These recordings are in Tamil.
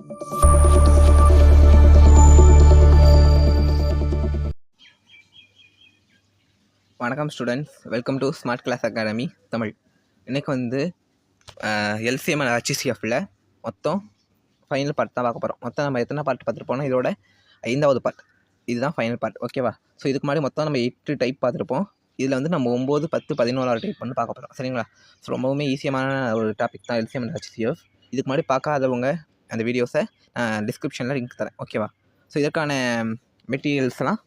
வணக்கம் students, welcome to smart class academy Tamil. இன்றைக்கி வந்து எல்சிஎம் அண்ட் ஹச்சிசிஎஃப்பில் மொத்தம் ஃபைனல் பார்ட் தான் பார்க்க போகிறோம். மொத்தம் நம்ம எத்தனை பார்ட் பார்த்துருப்போம்னா இதோட 5வது பார்ட், இதுதான் ஃபைனல் பார்ட். ஓகேவா? ஸோ இதுக்கு முன்னாடி மொத்தம் நம்ம 8 டைப் பார்த்துருப்போம். இதில் வந்து நம்ம 9, 10, 11 டைப் பண்ணி பார்க்க போகிறோம். சரிங்களா? ஸோ ரொம்பவுமே ஈஸியான ஒரு டாபிக் தான் எல்சிஎம் அண்ட் ஹச்சிசிஎஃப். இதுக்கு முன்னாடி பார்க்காதவங்க அந்த வீடியோஸை டிஸ்கிரிப்ஷனில் லிங்க் தரேன். ஓகேவா? ஸோ இதற்கான மெட்டீரியல்ஸ்லாம்,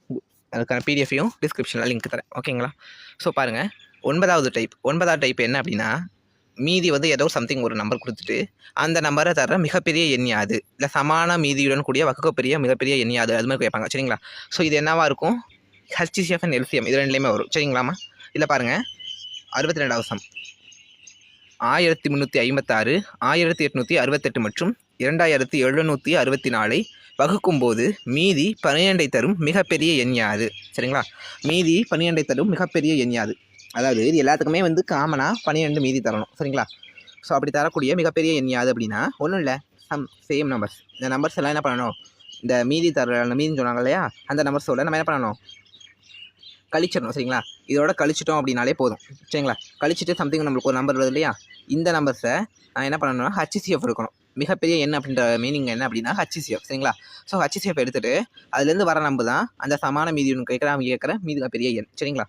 அதுக்கான பிடிஎஃபையும் டிஸ்கிரிப்ஷனில் லிங்க் தரேன். ஓகேங்களா? ஸோ பாருங்கள், 9வது டைப் என்ன அப்படின்னா, மீதி வந்து ஏதோ சம்திங் ஒரு நம்பர் கொடுத்துட்டு அந்த நம்பரை தர மிகப்பெரிய எண்ணியாது, இல்லை சமான மீதியுடன் கூடிய வகுக்கப்பெரிய மிகப்பெரிய எண்ணியாது, அது மாதிரி கேட்பாங்க. சரிங்களா? ஸோ இது என்னவா இருக்கும்? ஹச்சிசிஎஃப் அண்ட் எல்சிஎம் இது ரெண்டுலேயுமே வரும். சரிங்களாமா? இல்லை பாருங்கள், 62வது சம் 1356, 1868 மற்றும் 2764 வகுக்கும்போது மீதி 12 தரும் மிகப்பெரிய எண் யாது? சரிங்களா? மீதி 12 தரும் மிகப்பெரிய எண் யாது? அதாவது இது எல்லாத்துக்குமே வந்து காமனாக 12 மீதி தரணும். சரிங்களா? ஸோ அப்படி தரக்கூடிய மிகப்பெரிய எண் யாது அப்படின்னா ஒன்றும் இல்லை, சேம் நம்பர்ஸ். இந்த நம்பர்ஸ் எல்லாம் என்ன பண்ணணும்? இந்த மீதின்னு சொன்னாங்க இல்லையா, அந்த நம்பர்ஸோட நம்ம என்ன பண்ணணும்? கழிச்சிடணும். சரிங்களா? இதோட கழிச்சிட்டோம் அப்படின்னாலே போதும். சரிங்களா? கழிச்சிட்டு சம்திங் நம்மளுக்கு ஒரு நம்பர் வருது இல்லையா, இந்த நம்பர்ஸை நான் என்ன பண்ணணும்னா ஹச்சிசிஎஃப் இருக்கணும். மிகப்பெரிய எண் அப்படின்ற மீனிங் என்ன அப்படின்னா ஹச்சிசிஎஃப். சரிங்களா? ஸோ ஹச்சிசிஎஃப் எடுத்துகிட்டு அதுலேருந்து வர நம்பர் தான் அந்த சமான மீதி ஒன்று கேட்குற மிகப்பெரிய எண். சரிங்களா?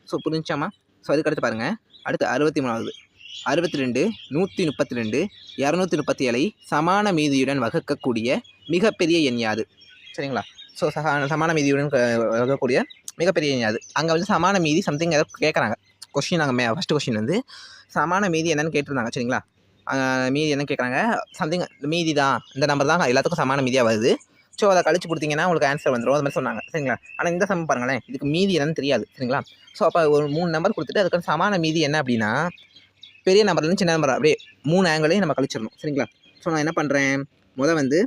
ஸோ புரிஞ்சாமா? ஸோ அதுக்கடுத்து பாருங்கள், அடுத்து 63வது 62, 132, 237 சமான மீதியுடன் வகுக்கக்கூடிய மிகப்பெரிய எண் யாது? சரிங்களா? ஸோ சமான மீதியுடன் வகுக்கக்கூடிய மிகப்பெரிய எண் யாது? அங்கே வந்து சமான மீதி சம்திங் ஏதோ கேட்குறாங்க. கொஸ்டின் அங்கே ஃபஸ்ட்டு கொஸ்டின் வந்து சமான மீதி என்னென்னு கேட்டிருந்தாங்க. சரிங்களா? மீதி என்ன கேட்குறாங்க? சம்திங் மீதி தான், இந்த நம்பர் தான் எல்லாத்துக்கும் சமான மீதியாக வருது. ஸோ அதை கழிச்சு கொடுத்தீங்கன்னா உங்களுக்கு ஆன்சர் வந்துடும், அது மாதிரி சொன்னாங்க. சரிங்களா? ஆனால் இந்த சம் பாருங்களேன், இதுக்கு மீதி என்னன்னு தெரியாது. சரிங்களா? ஸோ அப்போ ஒரு 3 நம்பர் கொடுத்துட்டு அதுக்கு சமான மீதி என்ன அப்படின்னா பெரிய நம்பர்லேருந்து சின்ன நம்பர் அப்படியே 3 ஆங்கிளையும் நம்ம கழிச்சிடணும். சரிங்களா? ஸோ நான் என்ன பண்ணுறேன், வந்து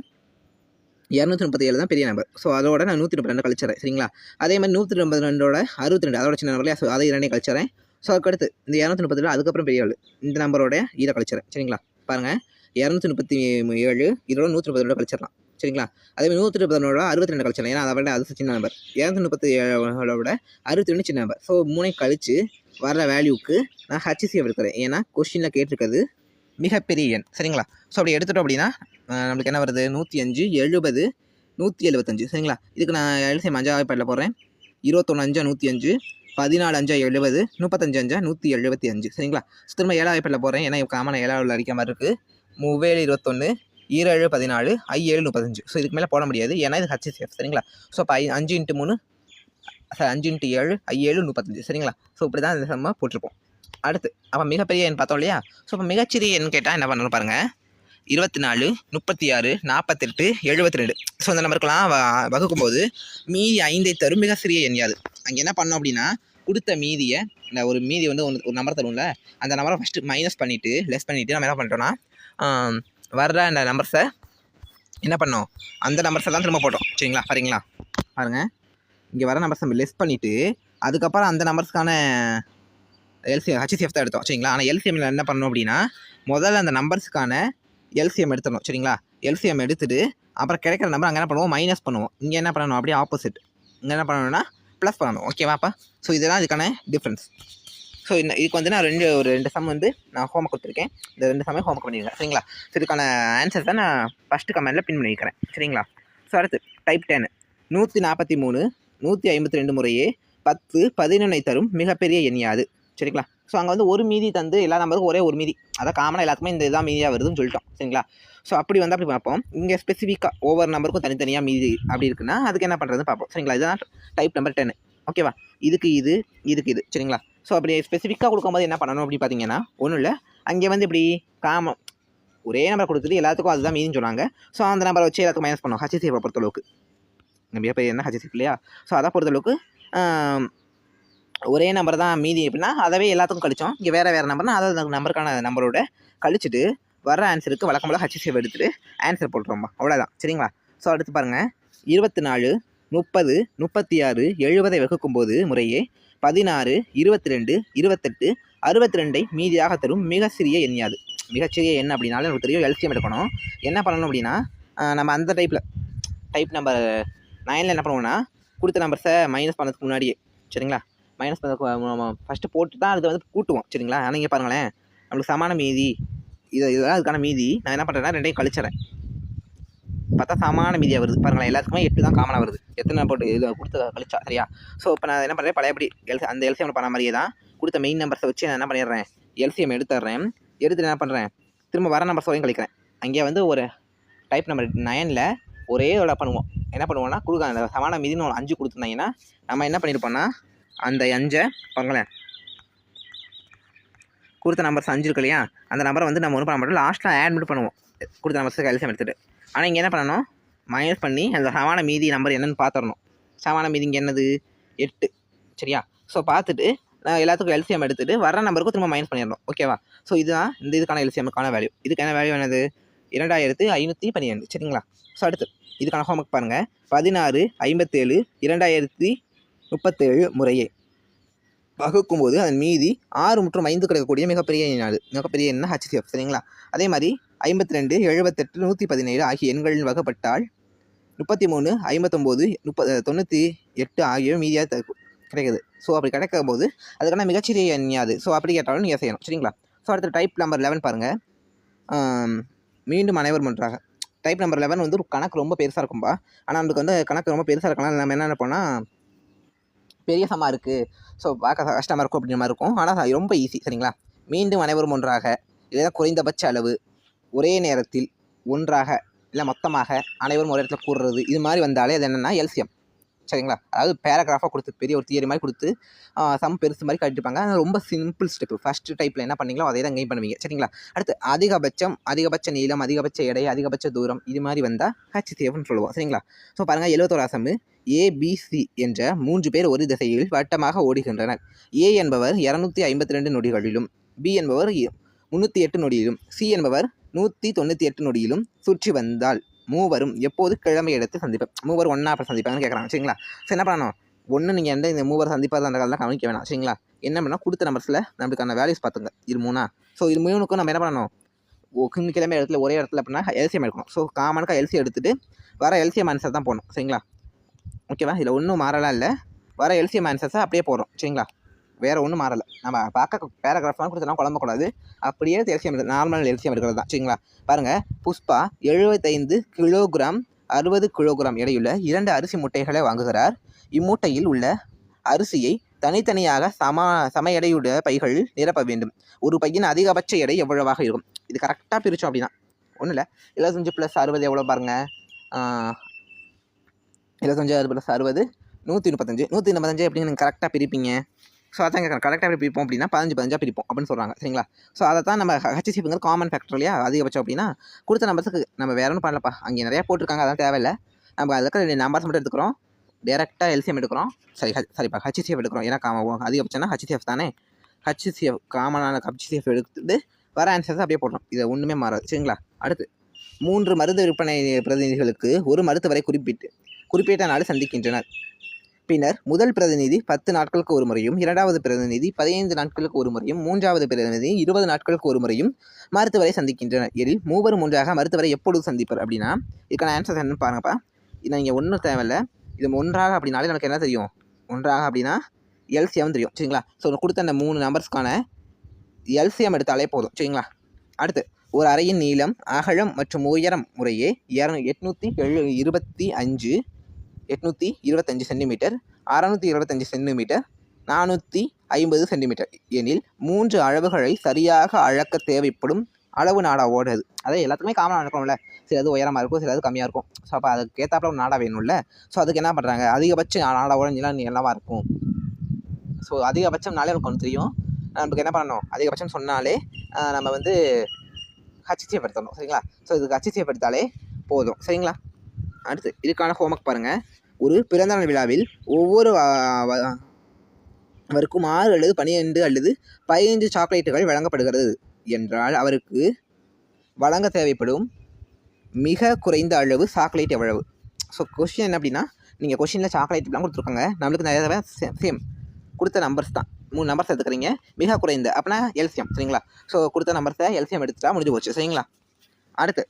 237 தான் பெரிய நம்பர். ஸோ அதோட நான் 132 கழிச்சிடறேன். சரிங்களா? அதே மாதிரி 132ஓட 62 அதோட சின்ன நம்பர்லையா, ஸோ அதை 2 கழிச்சிடறேன். ஸோ அதுக்கடுத்து இந்த 237 அதுக்கப்புறம் பெரிய ஆள் இந்த நம்பரோட இதை கழிச்சிடறேன். சரிங்களா? பாருங்கள், 237 இதோட 132 கழிச்சிடலாம். சரிங்களா? அதேமாதிரி 132ஓட 62 கழிச்சிடலாம், ஏன்னா அதை விட அது சின்ன நம்பர். 237ஓட 62 சின்ன நம்பர். ஸோ 3 கழிச்சு வர வேல்யூக்கு நான் ஹச்சிசிஎஃப் எடுக்கிறேன், ஏன்னா கொஸ்டினில் கேட்டிருக்கிறது மிகப்பெரிய எண். சரிங்களா? ஸோ அப்படி எடுத்துட்டோம் அப்படின்னா நம்மளுக்கு என்ன வருது? 105, 70, 175. சரிங்களா? இதுக்கு நான் எல்சிஎம் 5வது பார்ட்டில் போடுறேன். 21 105, 14 70, 35 175. சரிங்களா? திரும்ப 7வது பார்ட்டில் போடுறேன், ஏன்னா காமனாக 7வது அடிக்க மாதிரி இருக்குது. 7 21, 7 14, 7 35. ஸோ இதுக்கு மேலே போட முடியாது, ஏன்னா இது ஹச்சிசிஎஃப். சரிங்களா? ஸோ அப்போ 5 × 3 5 × 7 7 35. சரிங்களா? ஸோ இப்படி தான் இந்த சம்மா போட்டிருப்போம். அடுத்து அப்போ மிகப்பெரிய எண் பார்த்தோம் இல்லையா? ஸோ அப்போ மிகச்சிறிய எண் கேட்டால் என்ன பண்ணணும் பாருங்கள், 24, 36, 48, 72. ஸோ அந்த நம்பருக்கெல்லாம் வகுக்கும்போது மீதி 5 தரும் மிக சிறிய எண் யாது? அங்கே என்ன பண்ணோம் அப்படின்னா கொடுத்த மீதியை, இந்த ஒரு மீதி வந்து ஒரு நம்பர் தரும்ல, அந்த நம்பரை ஃபஸ்ட்டு மைனஸ் பண்ணிவிட்டு லெஸ் பண்ணிவிட்டு நம்ம என்ன பண்ணிட்டோம்னா வர்ற அந்த நம்பர்ஸை என்ன பண்ணோம், அந்த நம்பர்ஸ் எல்லாம் திரும்ப போட்டோம். சரிங்களா? பாருங்களா? பாருங்கள், இங்கே வர நம்பர்ஸ் நம்ம லெஸ் பண்ணிவிட்டு அதுக்கப்புறம் அந்த நம்பர்ஸ்க்கான எல்சிஎம் ஹச்சிசிஎஃப் தான் எடுத்தோம். சரிங்களா? ஆனால் எல்சிஎம்மில் என்ன பண்ணணும் அப்படின்னா முதல்ல அந்த நம்பர்ஸுக்கான எல்சிஎம் எடுத்துடணும். சரிங்களா? எல்சிஎம் எடுத்துகிட்டு அப்புறம் கிடைக்கிற நம்பர் அங்கே என்ன பண்ணுவோம், மைனஸ் பண்ணுவோம். இங்கே என்ன பண்ணணும், அப்படியே ஆப்போசிட். இங்கே என்ன பண்ணணும்னா ப்ளஸ் பண்ணணும். ஓகேவாப்பா? ஸோ இதெல்லாம் இதுக்கான டிஃப்ரென்ஸ். ஸோ இதுக்கு வந்து நான் ஒரு ரெண்டு சம் வந்து நான் ஹோம்ஒர்க் கொடுத்துருக்கேன். இந்த 2 சம்மே ஹோம்ஒர்க் பண்ணியிருக்கேன். சரிங்களா? ஸோ இதுக்கான ஆன்சர் தான் நான் ஃபஸ்ட்டு கமெண்டில் பின் பண்ணி வைக்கிறேன். சரிங்களா? ஸோ அடுத்து டைப் 10 143, 152 முறையே 10, 11 தரும் மிகப்பெரிய எண் யாது? சரிங்களா? ஸோ அங்கே வந்து ஒரு மீதி தந்து எல்லா நம்பருக்கும் ஒரே ஒரு மீதி, அதான் காமனாக எல்லாத்துக்குமே இந்த இதான் மீதியாக வருதுன்னு சொல்லிட்டோம். சரிங்களா? ஸோ அப்படி வந்து அப்படி பார்ப்போம். இங்கே ஸ்பெசிஃபிக்காக ஒவ்வொரு நம்பருக்கும் தனித்தனியாக மீதி அப்படி இருக்குன்னா அதுக்கு என்ன பண்ணுறதுன்னு பார்ப்போம். சரிங்களா? இதுதான் டைப் நம்பர் 10. ஓகேவா? இதுக்கு இது. சரிங்களா? ஸோ அப்படி ஸ்பெசிஃபிக்காக கொடுக்கும்போது என்ன பண்ணணும் அப்படின்னு பார்த்தீங்கன்னா ஒன்றும் இல்லை, அங்கே வந்து இப்படி ஒரே நம்பர் கொடுத்துட்டு எல்லாத்துக்கும் அதுதான் மீதின்னு சொன்னாங்க. ஸோ அந்த நம்பரை வச்சு எல்லாத்துக்கும் மைனஸ் பண்ணோம். ஹச்சிசிஎஃப் பொறுத்தளவுக்கு மிகப்பெரிய என்ன ஹச்சிசிஎஃப் இல்லையா? ஸோ அதை பொறுத்தளவுக்கு ஒரே நம்பர் தான் மீதி அப்படின்னா அதவே எல்லாத்துக்கும் கழிச்சோம். இங்கே வேறு நம்பர்னா அதாவது நம்பருக்கான நம்பரோட கழிச்சிட்டு வர ஆன்சருக்கு வழக்கம் போல் ஹச்சிசிஎஃப் எடுத்துகிட்டு ஆன்சர் போட்டுருவோம்மா, அவ்வளோதான். சரிங்களா? ஸோ அடுத்து பாருங்கள், 24, 30, 36, 70 வகுக்கும்போது முறையே 16, 22, 28, 62 மீதியாக தரும் மிக சிறிய எண் யாது? மிகச்சிறிய எண் அப்படின்னாலும் எனக்கு தெரியும் எல்சிஎம் எடுக்கணும். என்ன பண்ணணும் அப்படின்னா நம்ம அந்த டைப் நம்பர் 9ல் என்ன பண்ணுவோம்னா கொடுத்த நம்பர்ஸை மைனஸ் பண்ணதுக்கு முன்னாடியே சரிங்களா, மைனஸ் பண்ண ஃபஸ்ட்டு போட்டு தான் அதை வந்து கூட்டுவோம் சரிங்களா. ஆனால் இங்கே பாருங்களேன், நம்மளுக்கு சமான மீதி இதெல்லாம் அதுக்கான மீதி நான் என்ன பண்ணுறேன்னா ரெண்டையும் கழிச்சிடறேன். பார்த்தா சமான மீதியாக வருது பாருங்களேன். எல்லாத்துக்குமே 8 தான் காமனாக வருது. எத்தனை போட்டு இது கொடுத்து கழிச்சா சரியா. ஸோ இப்போ நான் என்ன பண்ணுறேன், பழையபடி அந்த எல்சிஎம் பண்ண மாதிரியே தான் கொடுத்த மெயின் நம்பர்ஸை வச்சு நான் என்ன பண்ணிடுறேன், எல்சிஎம் எடுத்துடுறேன். எடுத்துட்டு என்ன பண்ணுறேன், திரும்ப வர நம்பர்ஸ் வரையும் கழிக்கிறேன். அங்கே வந்து ஒரு டைப் நம்பர் 9ல் ஒரே இதோட பண்ணுவோம். என்ன பண்ணுவோம்னா அந்த சமான மீதின்னு ஒரு 5 கொடுத்துருந்தாங்கன்னா நம்ம என்ன பண்ணியிருப்போம்னா அந்த 5 பாருங்களேன், கொடுத்த நம்பர்ஸ் 5 இருக்கு இல்லையா, அந்த நம்பரை வந்து நம்ம ஒன்றும் பண்ண மாட்டோம், லாஸ்ட்டில் ஆட் மட்டும் பண்ணுவோம் கொடுத்த நம்பர்ஸுக்கு எல்சிஎம் எடுத்துகிட்டு. ஆனால் இங்கே என்ன பண்ணணும், மைனஸ் பண்ணி அந்த சமான மீதி நம்பர் என்னென்னு பார்த்துடணும். சமான மீதி இங்கே என்னது 8 சரியா. ஸோ பார்த்துட்டு நான் எல்லாத்துக்கும் எல்சிஎம் எடுத்துகிட்டு வர நம்பருக்கும் திரும்ப மைனஸ் பண்ணிடணும். ஓகேவா. ஸோ இதுதான் இந்த இதுக்கான எல்சிஎம்முக்கான வேல்யூ. இதுக்கான வேல்யூ என்னது 2512 சரிங்களா. ஸோ அடுத்து இதுக்கான ஹோம்ஒர்க் பாருங்கள். 16, 57, 2037 முறையே வகுக்கும்போது அதன் மீதி 6 மற்றும் 5 கிடைக்கக்கூடிய மிகப்பெரிய எண்ணு HCF சரிங்களா. அதே மாதிரி 52, 78, 117 ஆகிய எண்களின் வகைப்பட்டால் 33, 59, 98 ஆகியவை மீதியாக கிடைக்குது. ஸோ அப்படி கிடைக்கும் போது அதுக்கான மிகச்சிறிய எண்ணியாது. ஸோ அப்படி கேட்டாலும் நீங்கள் செய்யணும் சரிங்களா. ஸோ அடுத்த டைப் நம்பர் 11 பாருங்கள். மீண்டும் அனைவரும் ஒன்றாக. டைப் நம்பர் 11 வந்து ஒரு கணக்கு ரொம்ப பெருசாக இருக்கும்பா. ஆனால் நமக்கு வந்து கணக்கு ரொம்ப பெருசாக இருக்கலாம், நம்ம என்ன நினைப்போம்னா பெரிய சம்மா இருக்குது, ஸோ பார்க்க கஷ்டமாக இருக்கும் அப்படின்ற மாதிரி இருக்கும். ஆனால் ரொம்ப ஈஸி சரிங்களா. மீண்டும் அனைவரும் ஒன்றாக, இல்லைன்னா குறைந்தபட்ச அளவு, ஒரே நேரத்தில் ஒன்றாக இல்லை மொத்தமாக அனைவரும் ஒரு இடத்துல கூடுறது, இது மாதிரி வந்தாலே அது என்னென்னா எல்சிஎம் சரிங்களா. அதாவது பேராகிராஃபாக கொடுத்து பெரிய ஒரு தியரி மாதிரி கொடுத்து சம் பெருசு மாதிரி கட்டிருப்பாங்க. அது ரொம்ப சிம்பிள் ஸ்டெப்பு. ஃபஸ்ட்டு டைப்பில் என்ன பண்ணீங்களோ அதே தான் கெயின் பண்ணுவீங்க சரிங்களா. அடுத்து அதிகபட்ச நீளம், அதிகபட்ச எடை, அதிகபட்ச தூரம், இது மாதிரி வந்தால் HCFன்னு சொல்லுவோம் சரிங்களா. ஸோ பாருங்கள், 71 சம் ABC என்ற 3 பேர் ஒரு திசையில் வட்டமாக ஓடுகின்றனர். A என்பவர் 252 நொடிகளிலும், B என்பவர் 308 நொடியிலும், C என்பவர் 198 நொடியிலும் சுற்றி வந்தால் மூவரும் எப்போது கிழமை எடுத்து சந்திப்பேன். மூவர் ஒன்றா அப்புறம் சந்திப்பாங்கன்னு கேட்குறாங்க சரிங்களா. ஸோ என்ன பண்ணணும், ஒன்று நீங்கள் இந்த மூவர் சந்திப்பாக அந்த காலத்தில் கவனிக்க வேணாம் சரிங்களா. என்ன பண்ணால் கொடுத்த நம்பர்ஸில் நம்மளுக்கான வேல்யூஸ் பார்த்துங்க. இது 3. ஸோ இது 3க்கும் நம்ம என்ன பண்ணணும், கிழமை இடத்துல ஒரே இடத்துல அப்படின்னா எல்சிஎம் எடுக்கணும். ஸோ காமனுக்காக எல்சிஎம் எடுத்துகிட்டு வர எல்சிஎம் ஆன்சர் தான் போடணும் சரிங்களா. ஓகேவா. இதில் ஒன்றும் மாறலாம் இல்லை, வர எல்சிஎம் ஆன்சர்ஸை அப்படியே போடுறோம் சரிங்களா. வேறு ஒன்றும் மாறலை. நம்ம பார்க்க பேராகிராஃப்லாம் கொடுத்தோம்னா குழம்பக்கூடாது, அப்படியே எல்சிஎம் நார்மல் எல்சிஎம் எடுக்கிறது தான் சரிங்களா. பாருங்கள், புஷ்பா 75 கிலோகிராம் 60 கிலோகிராம் எடையுள்ள 2 அரிசி மூட்டைகளை வாங்குகிறார். இம்மூட்டையில் உள்ள அரிசியை தனித்தனியாக சம எடையுள்ள பைகள் நிரப்ப வேண்டும். ஒரு பையின் அதிகபட்ச எடை எவ்வளவாக இருக்கும். இது கரெக்டாக பிரித்தோம் அப்படின்னா ஒன்றும் இல்லை, 75 + 60 எவ்வளோ பாருங்கள், 75 + 60 135. 135 எப்படின்னு நீங்கள் கரெக்டாக பிரிப்பீங்க. ஸோ அதான் கரெக்டாக எப்படி பிரிப்போம் அப்படின்னா 15 பிரிப்போம் அப்படின்னு சொல்கிறாங்க சரிங்களா. ஸோ அதை தான் நம்ம HCFங்கிறது காமன் ஃபேக்டர் இல்லையா, அதிகபட்சம் அப்படின்னா கொடுத்த நம்பர்ஸுக்கு நம்ம வேறு ஒன்றும் பண்ணலப்பா, அங்கே நிறையா போட்டிருக்காங்க, அதான் தேவையில்லை. நம்ம அதுக்கு நம்பர்ஸ் மட்டும் எடுத்துக்கிறோம், டேரெக்டாக எல்சிஎம் எடுக்கிறோம். சரிப்பா HCF எடுக்கிறோம், ஏன்னா அதிகபட்சம்னா HCF தானே. HCF காமனான HCF எடுத்துட்டு வர ஆன்சர்ஸ் அப்படியே போடுறோம். இதை ஒன்றுமே மாறாது சரிங்களா. அடுத்து 3 மருந்து விற்பனை பிரதிநிதிகளுக்கு ஒரு மருத்துவரை குறிப்பிட்ட நாள் சந்திக்கின்றனர். பின்னர் முதல் பிரதிநிதி 10 நாட்களுக்கு ஒரு முறையும், 2வது பிரதிநிதி 15 நாட்களுக்கு ஒரு முறையும், 3வது பிரதிநிதி 20 நாட்களுக்கு ஒரு முறையும் மருத்துவரை சந்திக்கின்றனர். எனில் மூவரும் ஒன்றாக மருத்துவரை எப்பொழுது சந்திப்பர் அப்படின்னா இதுக்கான ஆன்சர் என்னன்னு பாருங்கப்பா. இது நீங்கள் ஒன்றும் தேவையில்லை, இது ஒன்றாக அப்படின்னாலே நமக்கு என்ன தெரியும், ஒன்றாக அப்படின்னா எல்சிஎம் தெரியும் சரிங்களா. ஸோ கொடுத்த அந்த 3 நம்பர்ஸ்க்கான எல்சிஎம் எடுத்தாலே போதும் சரிங்களா. அடுத்து ஒரு அறையின் நீளம், அகலம் மற்றும் உயரம் முறையே 825 சென்டிமீட்டர், 625 சென்டிமீட்டர், 450 சென்டிமீட்டர் எனில் 3 அளவுகளை சரியாக அளக்க தேவைப்படும் அளவு நாடா ஓடுது. அதே எல்லாத்துக்குமே காமனாக இருக்கணும்ல, சிலது உயரமாக இருக்கும், சிலது கம்மியாக இருக்கும். ஸோ அப்போ அதுக்கு ஏற்றாப்புல ஒரு நாடா வேணும்ல. ஸோ அதுக்கு என்ன பண்ணுறாங்க, அதிகபட்ச நாடாவோட நீளம் என்னவா இருக்கும். ஸோ அதிகபட்சம்னாலே நமக்கு ஒன்று தெரியும், நமக்கு என்ன பண்ணணும், அதிகபட்சம் சொன்னாலே நம்ம வந்து HCF எடுத்துடணும் சரிங்களா. ஸோ இதுக்கு HCF எடுத்தாலே போதும் சரிங்களா. அடுத்து இதுக்கான ஹோம்ஒர்க் பாருங்கள். ஒரு பிறந்தநாள் விழாவில் ஒவ்வொரு அவருக்கும் 6 அல்லது 12 அல்லது 15 சாக்லேட்டுகள் வழங்கப்படுகிறது என்றால் அவருக்கு வழங்க தேவைப்படும் மிக குறைந்த அளவு சாக்லேட் எவ்வளவு. ஸோ கொஸ்டின் என்ன அப்படின்னா, நீங்கள் கொஸ்டினில் சாக்லேட்லாம் கொடுத்துருக்காங்க, நம்மளுக்கு நிறைய சேம் கொடுத்த நம்பர்ஸ் தான், 3 நம்பர்ஸ் எடுத்துக்கிறீங்க, மிக குறைந்த அப்படின்னா எல்சிஎம் சரிங்களா. ஸோ கொடுத்த நம்பர்ஸை எல்சிஎம் எடுத்துட்டா முடிஞ்சு போச்சு சரிங்களா. அடுத்து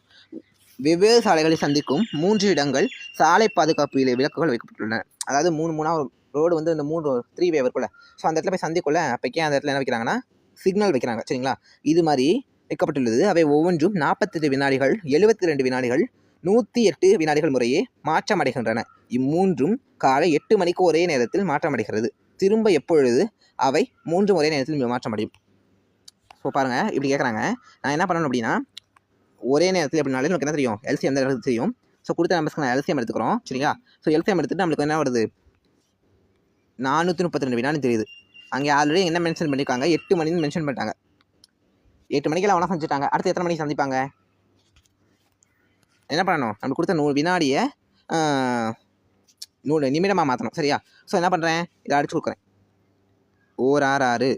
வெவ்வேறு சாலைகளை சந்திக்கும் 3 இடங்கள் சாலை பாதுகாப்பு விளக்குகள் வைக்கப்பட்டுள்ளன. அதாவது மூணாக ரோடு வந்து இந்த 3 வே இருக்குல்ல, ஸோ அந்த இடத்துல போய் சந்திக்குள்ள அப்போக்கே அந்த இடத்துல என்ன வைக்கிறாங்கன்னா சிக்னல் வைக்கிறாங்க. சரிங்களா, இது மாதிரி வைக்கப்பட்டுள்ளது. அவை ஒவ்வொன்றும் 48 வினாடிகள், 72 வினாடிகள், 108 வினாடிகள் முறையே மாற்றமடைகின்றன. இம்மூன்றும் காலை 8 மணிக்கு ஒரே நேரத்தில் மாற்றமடைகிறது. திரும்ப எப்பொழுது அவை 3 ஒரே நேரத்தில் மாற்றமடையும்? ஸோ பாருங்கள், இப்படி கேட்குறாங்க. நான் என்ன பண்ணணும் அப்படின்னா, ஒரே நேரத்தில் எப்படினாலும் நமக்கு என்ன தெரியும், எல்சிஎம் எந்த இடத்துக்கு தெரியும். ஸோ கொடுத்த நம்பர்ஸ்க்கு நான் எல்சிஎம் எடுத்துக்கிறோம். சரிங்களா, ஸோ எல்சிஎம் எடுத்துகிட்டு நம்மளுக்கு என்ன வருது, 432 வினாடி தெரியுது. அங்கே ஆல்ரெடி என்ன மென்ஷன் பண்ணியிருக்காங்க, 8 மணின்னு மென்ஷன் பண்ணிட்டாங்க. 8 மணிக்கெல்லாம் ஒன்றா செஞ்சுட்டாங்க. அடுத்து எத்தனை மணிக்கு சந்திப்பாங்க? என்ன பண்ணணும், நம்மளுக்கு கொடுத்த 100 வினாடியை 100 நிமிடமாக மாற்றணும். சரியா, ஸோ என்ன பண்ணுறேன், இதை அடிச்சு கொடுக்குறேன். 6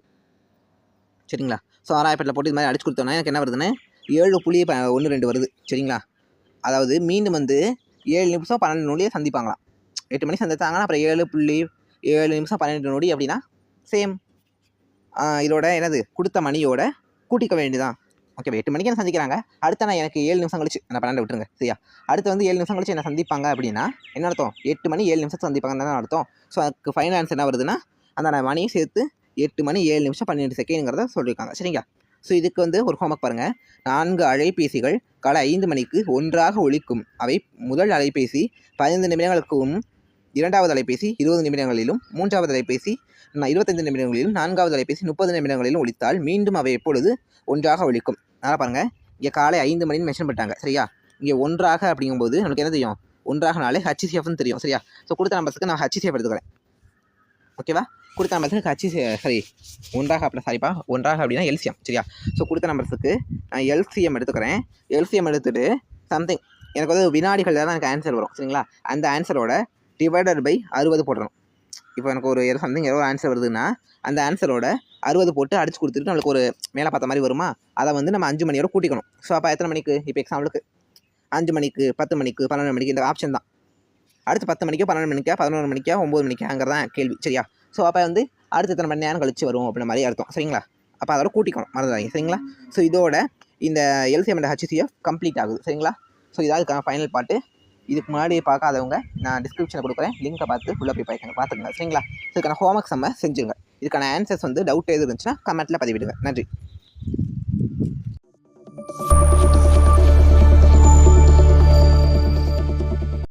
சரிங்களா, ஸோ 6 போட்டு இது மாதிரி அடிச்சு கொடுத்தோன்னா எனக்கு என்ன வருதுன்னு 7.12 வருது. சரிங்களா, அதாவது மீண்டும் வந்து 7 நிமிஷம் 12 நொடியே சந்திப்பாங்களாம். 8 மணிக்கு சந்தித்தாங்கன்னா அப்புறம் 7 நிமிஷம் 12 நொடி அப்படின்னா சேம் இதோட என்னது கொடுத்த மணியோட கூட்டிக்க வேண்டியதான். ஓகே, 8 மணிக்கு என்ன சந்திக்கிறாங்க. அடுத்த நான் எனக்கு 7 நிமிஷம் கழிச்சு நான் 12 விட்டுருங்க. சரியா, அடுத்து வந்து 7 நிமிஷம் கழிச்சு என்ன சந்திப்பாங்க அப்படின்னா என்ன அர்த்தம், 8 மணி 7 நிமிஷம் சந்திப்பாங்கன்னு தானே அர்த்தம். ஸோ அதுக்கு ஃபைனல் ஆன்சர் என்ன வருதுன்னா அந்த மணியை சேர்த்து 8 மணி 7 நிமிஷம் 12 செகண்டுங்கிறத சொல்லியிருக்காங்க. சரிங்களா, ஸோ இதுக்கு வந்து ஒரு ஹோம்ஒர்க் பாருங்கள். 4 அலைபேசிகள் காலை 5 மணிக்கு ஒன்றாக ஒலிக்கும். அவை முதல் அலைபேசி 15 நிமிடங்களுக்கும், 2வது அலைபேசி 20 நிமிடங்களிலும், 3வது அலைபேசி 25 நிமிடங்களிலும், 4வது அலைபேசி 30 நிமிடங்களிலும் ஒலித்தால் மீண்டும் அவை எப்பொழுது ஒன்றாக ஒலிக்கும்? நல்லா பாருங்கள், இங்கே காலை 5 மணின்னு மென்ஷன் பண்ணிட்டாங்க. சரியா, இங்கே ஒன்றாக அப்படிங்கும்போது நமக்கு என்ன தெரியும், ஒன்றாகனாலே HCFன்னு தெரியும். சரியா, ஸோ கொடுத்த நம்பர்ஸுக்கு நான் HCF எடுத்துக்கிறேன். ஓகேவா, கொடுத்த நம்பர்ஸுக்கு ஒன்றாக அப்படின்னா எல்சிஎம். சரியா, ஸோ கொடுத்த நம்பர்ஸுக்கு நான் எல்சிஎம் எடுத்துக்கிறேன். எல்சிஎம் எடுத்துகிட்டு சம்திங் எனக்கு வந்து வினாடிகள் தான் எனக்கு ஆன்சர் வரும். சரிங்களா, அந்த ஆன்சரோட டிவைடட் பை 60 போடணும். இப்போ எனக்கு ஒரு சம்திங் ஏதோ ஆன்சர் வருதுன்னா அந்த ஆன்சரோட 60 போட்டு அடிச்சு கொடுத்துட்டு நம்மளுக்கு ஒரு மேலே பார்த்த மாதிரி வருமா, அதை வந்து நம்ம 5 மணியோட கூட்டிக்கணும். ஸோ அப்போ எத்தனை மணிக்கு, இப்போ எக்ஸாம்பிளுக்கு 5 மணிக்கு, 10 மணிக்கு, 11 மணிக்கு இந்த ஆப்ஷன் தான். அடுத்து 10 மணிக்கோ 12 மணிக்கா 11 மணிக்கா 9 மணிக்காங்கிறதான் கேள்வி. சரியா, ஸோ அப்போ வந்து அடுத்த எத்தனை மணி நேரம் கழிச்சு வரும் அப்படின்ற மாதிரி அர்த்தம். சரிங்களா, அப்போ அதோட கூட்டிக்கணும், மறந்துடாங்க. சரிங்களா, ஸோ இதோட இந்த எல்சிஎம் அண்ட் HCF கம்ப்ளீட் ஆகுது. சரிங்களா, ஸோ இதாவது ஃபைனல் பாட்டு. இதுக்கு முன்னாடி பார்க்காதவங்க நான் டிஸ்கிரிப்ஷனில் கொடுக்குறேன், லிங்கை பார்த்து ஃபுல்லாக போய் பார்த்துக்கங்க. சரிங்களா, ஸோ இதுக்கான ஹோம்ஒர்க்ஸ் நம்ம செஞ்சுருங்க. இதுக்கான ஆன்சர்ஸ் வந்து டவுட் எது இருந்துச்சுன்னா கமெண்ட்டில் பதிவிடுங்க. நன்றி.